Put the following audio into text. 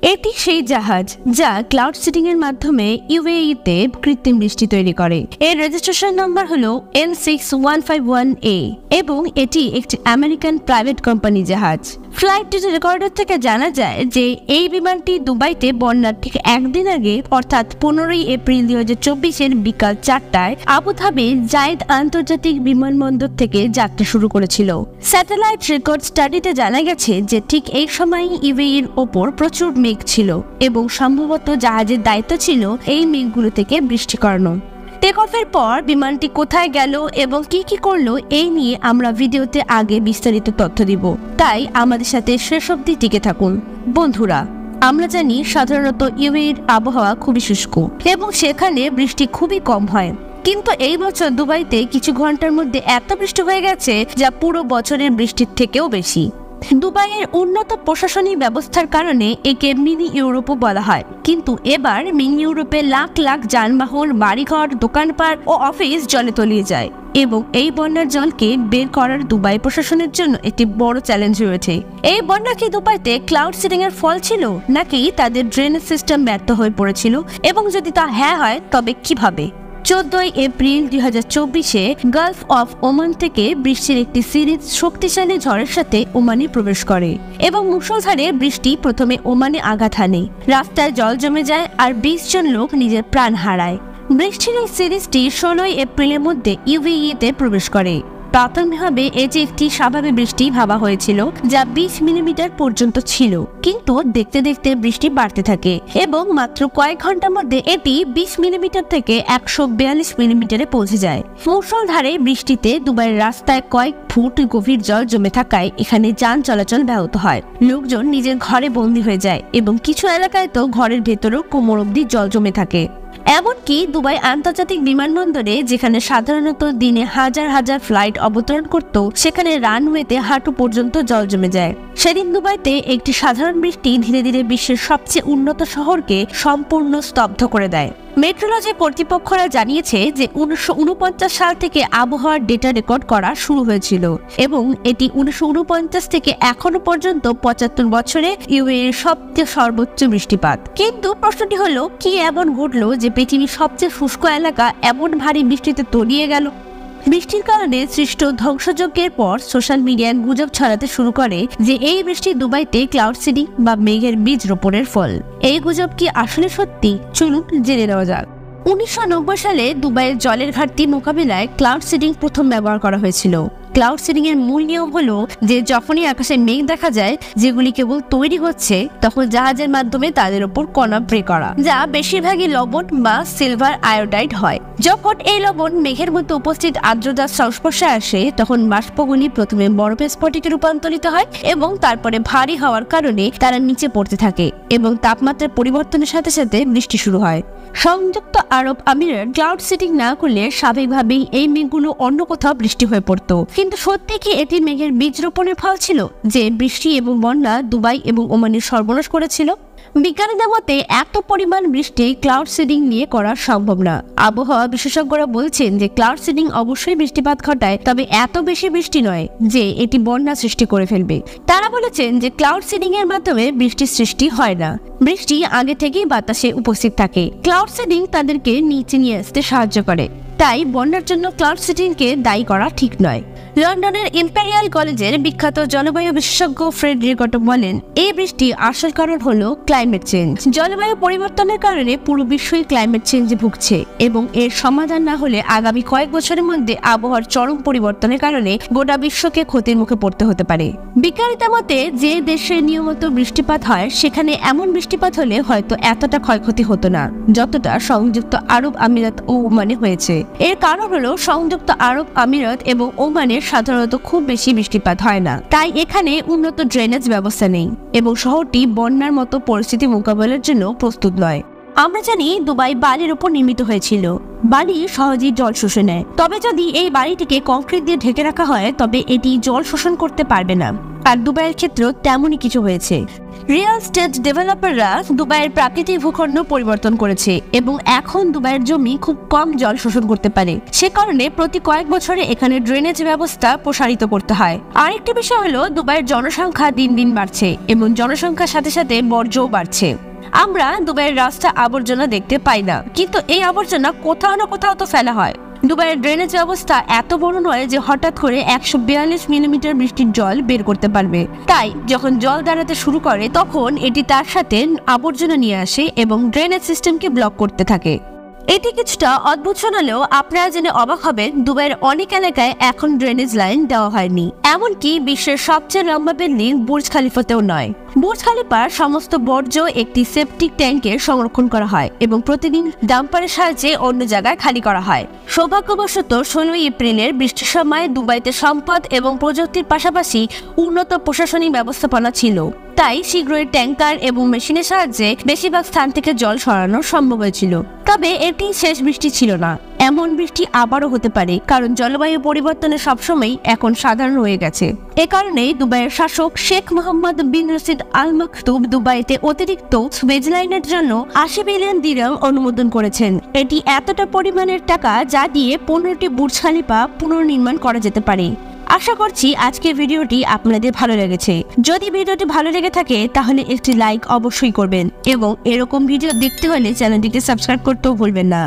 এটি সেই জাহাজ যা ক্লাউড সিডিং এর মাধ্যমে ইউএই তে কৃত্রিম বৃষ্টি তৈরি করে। এর রেজিস্ট্রেশন নাম্বার হলো N6151A এবং এটি একটি আমেরিকান প্রাইভেট কোম্পানি জাহাজ। ফ্লাইট রেকর্ডার থেকে জানা যায় যে এই বিমানটি দুবাইতে বন্যার ঠিক একদিন আগে অর্থাৎ 15ই এপ্রিল 2024 বিকাল 4টায় আবুধাবির জায়েদ আন্তর্জাতিক বিমানবন্দর থেকে যাত্রা শুরু করেছিল। স্যাটেলাইট রেকর্ড স্টাডিতে জানা গেছে যে ঠিক এই সময়ই ইউএই এর ওপর প্রচুর মেঘ ছিল এবং সম্ভবত জাহাজের দায়িত্ব ছিল এই মেঘগুলো থেকে বৃষ্টি করানো। টেক অফের পর বিমানটি কোথায় গেল এবং কি করলো এই নিয়ে আমরা ভিডিওতে আগে বিস্তারিত তথ্য দিব, তাই আমাদের সাথে শেষ অবধি টিকে থাকুন। বন্ধুরা, আমরা জানি সাধারণত ইউএইর আবহাওয়া খুবই শুষ্ক এবং সেখানে বৃষ্টি খুবই কম হয়, কিন্তু এই বছর দুবাইতে কিছু ঘন্টার মধ্যে এত বৃষ্টি হয়ে গেছে যা পুরো বছরের বৃষ্টির থেকেও বেশি। দুবাইয়ের উন্নত প্রশাসনিক ব্যবস্থার কারণে একে মিনি ইউরোপও বলা হয়, কিন্তু এবার মিনি ইউরোপে লাখ লাখ যানবাহন, বাড়িঘর, দোকানপাট ও অফিস জলে তলিয়ে যায় এবং এই বন্যার জলকে বের করার দুবাই প্রশাসনের জন্য একটি বড় চ্যালেঞ্জ হয়ে ওঠে। এই বন্যা কি দুবাইতে ক্লাউড সিডিং এর ফল ছিল, নাকি তাদের ড্রেনেজ সিস্টেম ব্যর্থ হয়ে পড়েছিল, এবং যদি তা হ্যাঁ হয় তবে কিভাবে? 14ই এপ্রিল 2024-এ গালফ অফ ওমান থেকে বৃষ্টির একটি সিরিজ শক্তিশালী ঝড়ের সাথে ওমানে প্রবেশ করে এবং মুষলধারে বৃষ্টি প্রথমে ওমানে আঘাত হানে, রাস্তায় জল জমে যায় আর 20 জন লোক নিজের প্রাণ হারায়। বৃষ্টির এই সিরিজটি 16ই এপ্রিলের মধ্যে ইউএই তে প্রবেশ করে। প্রাথমিকভাবে এটি একটি স্বাভাবিক বৃষ্টি ভাবা হয়েছিল যা 20 মিলিমিটার পর্যন্ত ছিল, কিন্তু দেখতে দেখতে বৃষ্টি বাড়তে থাকে এবং মাত্র কয়েক ঘন্টার মধ্যে এটি 20 মিলিমিটার থেকে 142 মিলিমিটারে পৌঁছে যায়। মুষলধারে বৃষ্টিতে দুবাইয়ের রাস্তায় কয়েক ফুট গভীর জল জমে থাকায় এখানে যান চলাচল ব্যাহত হয়। লোকজন নিজের ঘরে বন্দী হয়ে যায় এবং কিছু এলাকায় তো ঘরের ভেতরেও কোমর অবধি জল জমে থাকে। এমনকি দুবাই আন্তর্জাতিক বিমানবন্দরে, যেখানে সাধারণত দিনে হাজার হাজার ফ্লাইট অবতরণ করত, সেখানে রানওয়েতে হাঁটু পর্যন্ত জল জমে যায়। সেদিন দুবাইতে একটি সাধারণ বৃষ্টি ধীরে ধীরে বিশ্বের সবচেয়ে উন্নত শহরকে সম্পূর্ণ স্তব্ধ করে দেয়। মেট্রোলজি কর্তৃপক্ষরা জানিয়েছে যে 1949 সাল থেকে আবহাওয়ার ডেটা রেকর্ড করা শুরু হয়েছিল এবং এটি 1949 থেকে এখনো পর্যন্ত 75 বছরে ইউএইর সবচেয়ে সর্বোচ্চ বৃষ্টিপাত। কিন্তু প্রশ্নটি হলো, কি এমন ঘটলো যে পৃথিবীর সবচেয়ে শুষ্ক এলাকা এমন ভারী বৃষ্টিতে তলিয়ে গেল? বৃষ্টির কারণে সৃষ্ট ধ্বংসযজ্ঞের পর সোশ্যাল মিডিয়ায় গুজব ছড়াতে শুরু করে যে এই বৃষ্টি দুবাইতে ক্লাউড সিডিং বা মেঘের বীজ রোপণের ফল। এই গুজব কি আসলে সত্যি? চলুন জেনে নেওয়া যাক। 1990 সালে দুবাইয়ের জলের ঘাটতি মোকাবিলায় ক্লাউড সিডিং প্রথম ব্যবহার করা হয়েছিল। ক্লাউড সিডিং এর মূল নিয়ম হলো যে যখনই আকাশে মেঘ দেখা যায় যেগুলি কেবল তৈরি হচ্ছে, তখন জাহাজের মাধ্যমে তাদের উপর কণা স্প্রে করা, যা বেশিরভাগই লবণ বা সিলভার আয়োডাইড হয়। যখন এই লবণ মেঘের মধ্যে উপস্থিত আর্দ্রতার সংস্পর্শে আসে, তখন বাষ্পগুলি প্রথমে বরফের স্ফটিকে রূপান্তরিত হয় এবং তারপরে ভারী হওয়ার কারণে তারা নিচে পড়তে থাকে এবং তাপমাত্রার পরিবর্তনের সাথে সাথে বৃষ্টি শুরু হয়। সংযুক্ত আরব আমিরাত ক্লাউড সিডিং না করলে স্বাভাবিকভাবেই এই মেঘগুলো অন্য কোথাও বৃষ্টি হয়ে পড়তো। কিন্তু সত্যি কি এটি মেঘের বীজ রোপণের ফল ছিল যে বৃষ্টি এবং বন্যা দুবাই এবং ওমানের সর্বনাশ করেছিল? বিজ্ঞানীদের মতে এত পরিমাণ বৃষ্টি ক্লাউড সিডিং নিয়ে করা সম্ভব না। আবহাওয়া বিশেষজ্ঞরা বলছেন যে ক্লাউড সিডিং অবশ্যই বৃষ্টিপাত ঘটায়, তবে এত বেশি বৃষ্টি নয় যে এটি বন্যা সৃষ্টি করে ফেলবে। তারা বলেছেন যে ক্লাউড সিডিং এর মাধ্যমে বৃষ্টির সৃষ্টি হয় না, বৃষ্টি আগে থেকেই বাতাসে উপস্থিত থাকে। ক্লাউড সিডিং তাদেরকে নিচে নিয়ে আসতে সাহায্য করে, তাই বন্যার জন্য ক্লাউড সিডিংকে দায়ী করা ঠিক নয়। লন্ডনের ইম্পেরিয়াল কলেজের বিখ্যাত জলবায়ু বিশেষজ্ঞ ফ্রেড রিকট বলেন, এই বৃষ্টি আসল কারণ হলো ক্লাইমেট চেঞ্জ। জলবায়ু পরিবর্তনের কারণে পুরো বিশ্বই ক্লাইমেট চেঞ্জে ভুগছে এবং এর সমাধান না হলে আগামী কয়েক বছরের মধ্যে আবহাওয়ার চরম পরিবর্তনের কারণে গোটা বিশ্বকে ক্ষতির মুখে পড়তে হতে পারে। বিজ্ঞানীদের মতে যে দেশে নিয়মিত বৃষ্টিপাত হয় সেখানে এমন বৃষ্টিপাত হলে হয়তো এতটা ক্ষয়ক্ষতি হতো না যতটা সংযুক্ত আরব আমিরাত ও ওমানে হয়েছে। এর কারণ হলো সংযুক্ত আরব আমিরাত এবং ওমানে সাধারণত খুব বেশি বৃষ্টিপাত হয় না, তাই এখানে উন্নত ড্রেনেজ ব্যবস্থা নেই এবং শহরটি বন্যার মতো পরিস্থিতি মোকাবেলার জন্য প্রস্তুত নয়। আমরা জানি দুবাই বালির উপর নির্মিত হয়েছিল। বালি সহজেই জল শুষে নেয়, তবে যদি এই বাড়িটিকে কংক্রিট দিয়ে ঢেকে রাখা হয় তবে এটি জল শোষণ করতে পারবে না। আর দুবাইয়ের ক্ষেত্রেও তেমনই কিছু হয়েছে। রিয়েল এস্টেট ডেভেলপাররা দুবাইয়ের প্রাকৃতিক ভূখণ্ড পরিবর্তন করেছে এবং এখন দুবাইয়ের জমি খুব কম জল শোষণ করতে পারে। সে কারণে প্রতি কয়েক বছরে এখানে ড্রেনেজ ব্যবস্থা প্রসারিত করতে হয়। আরেকটি বিষয় হলো দুবাইয়ের জনসংখ্যা দিন দিন বাড়ছে এবং জনসংখ্যার সাথে সাথে বর্জ্যও বাড়ছে। আমরা দুবাইয়ের রাস্তা আবর্জনা দেখতে পাই না, কিন্তু এই আবর্জনা কোথাও না কোথাও তো ফেলা হয়। দুবাইয়ের ড্রেনেজ ব্যবস্থা এত বড় নয় যে হঠাৎ করে 142 মিলিমিটার বৃষ্টির জল বের করতে পারবে। তাই যখন জল দাঁড়াতে শুরু করে তখন এটি তার সাথে আবর্জনা নিয়ে আসে এবং ড্রেনেজ সিস্টেমকে ব্লক করতে থাকে। এটি কিছুটা অদ্ভুত শোনালেও আপনারা জেনে অবাক হবেন, দুবাইয়ের অনেক এলাকায় এখন ড্রেনেজ লাইন দেওয়া হয়নি। এমনকি বিশ্বের সবচেয়ে লম্বা বিল্ডিং বুর্জ খালিফাতেও নয়। বুর্জ খালিফার সমস্ত বর্জ্য একটি সেপটিক ট্যাঙ্কে সংরক্ষণ করা হয় এবং প্রতিদিন ডাম্পারের সাহায্যে অন্য জায়গায় খালি করা হয়। সৌভাগ্যবশত 16 এপ্রিলের বৃষ্টির সময় দুবাইতে সম্পদ এবং প্রযুক্তির পাশাপাশি উন্নত প্রশাসনিক ব্যবস্থাপনা ছিল। তাই শীঘ্রই ট্যাঙ্কার এবং মেশিনের সাহায্যে বেশিরভাগ স্থান থেকে জল সরানো সম্ভব হয়েছিল। তবে এটি শেষ বৃষ্টি ছিল না। এমন বৃষ্টি আবারও হতে পারে, কারণ জলবায়ু পরিবর্তনে সবসময় এখন সাধারণ হয়ে গেছে। এ কারণেই দুবাইয়ের শাসক শেখ মোহাম্মদ বিন রশিদ আল মাকতুম দুবাইতে অতিরিক্ত সুয়েজ লাইনের জন্য 80 বিলিয়ন দিরহাম অনুমোদন করেছেন। এটি এতটা পরিমাণের টাকা যা দিয়ে 15টি বুর্জ খলিফা পুনর্নির্মাণ করা যেতে পারে। আশা করছি আজকের ভিডিওটি আপনাদের ভালো লেগেছে। যদি ভিডিওটি ভালো লেগে থাকে তাহলে একটি লাইক অবশ্যই করবেন এবং এরকম ভিডিও দেখতে হলে চ্যানেলটিকে সাবস্ক্রাইব করতেও ভুলবেন না।